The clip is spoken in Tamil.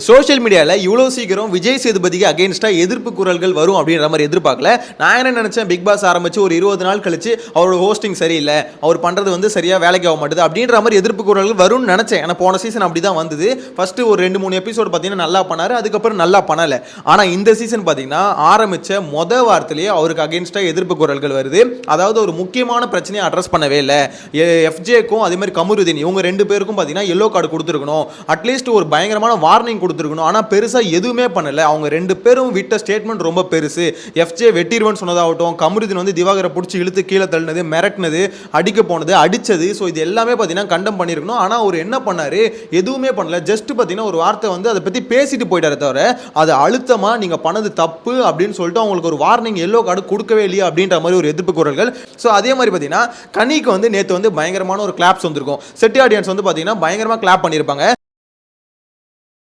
சோஷியல் மீடியாவில் இவ்வளோ சீக்கிரம் விஜய் சேதுபதிக்கு அகேன்ஸ்டாக எதிர்ப்பு குரல்கள் வரும் அப்படின்ற மாதிரி எதிர்பார்க்கல. நான் என்ன நினச்சேன், பிக் பாஸ் ஆரம்பிச்சு ஒரு 20 நாள் கழிச்சு அவரோட ஹோஸ்டிங் சரியில்லை, அவர் பண்ணுறது வந்து சரியாக வேலைக்கு ஆக மாட்டுது அப்படின்ற மாதிரி எதிர்ப்பு குரல்கள் வரும்னு நினச்சேன். ஏன்னா போன சீசன் அப்படி தான் வந்தது. ஃபஸ்ட்டு ஒரு 2-3 எபிசோடு பார்த்தீங்கன்னா நல்லா பண்ணார், அதுக்கப்புறம் நல்லா பண்ணலை. ஆனால் இந்த சீசன் பார்த்தீங்கன்னா ஆரம்பித்த வாரத்திலேயே அவருக்கு அகேன்ஸ்டாக எதிர்ப்பு குரல்கள் வருது. அதாவது ஒரு முக்கியமான பிரச்சனையை அட்ரஸ் பண்ணவே இல்லை. எஃப்ஜேக்கும் அதே மாதிரி கமருதீன் இவங்க 2 பேருக்கும் பார்த்தீங்கன்னா எல்லோ கார்டு கொடுத்துருக்கணும், அட்லீஸ்ட் ஒரு பயங்கரமான வார்னிங் கொடுத்துருக்கணும். ஆனால் பெருசாக எதுவுமே பண்ணல. அவங்க 2 பேரும் விட்ட ஸ்டேட்மெண்ட் ரொம்ப பெருசு. எஃப்ஜே வெட்டிடுவன் சொன்னதாகட்டும், கமருதீன் வந்து திவாகரை பிடிச்சி இழுத்து கீழே தள்ளினது, மிரட்டினது, அடிக்க போனது, அடித்தது. ஸோ இது எல்லாமே பார்த்தீங்கன்னா கண்டம் பண்ணியிருக்கணும். ஆனால் அவர் என்ன பண்ணார், எதுவுமே பண்ணல. ஜஸ்ட் பார்த்தீங்கன்னா ஒரு வார்த்தை வந்து அதை பற்றி பேசிட்டு போயிட்டாரு தவிர அது அழுத்தமாக நீங்கள் பண்ணது தப்பு அப்படின்னு சொல்லிட்டு அவங்களுக்கு ஒரு வார்னிங் எல்லோ கார்டு கொடுக்கவே இல்லையா அப்படின்ற மாதிரி ஒரு எதிர்ப்பு குரல்கள். ஸோ அதே மாதிரி பார்த்தீங்கன்னா கனிக்கு வந்து நேற்று வந்து பயங்கரமான ஒரு கிளாப்ஸ் வந்திருக்கும். செட்டி ஆடியன்ஸ் வந்து பார்த்தீங்கன்னா பயங்கரமாக கிளாப் பண்ணியிருப்பாங்க.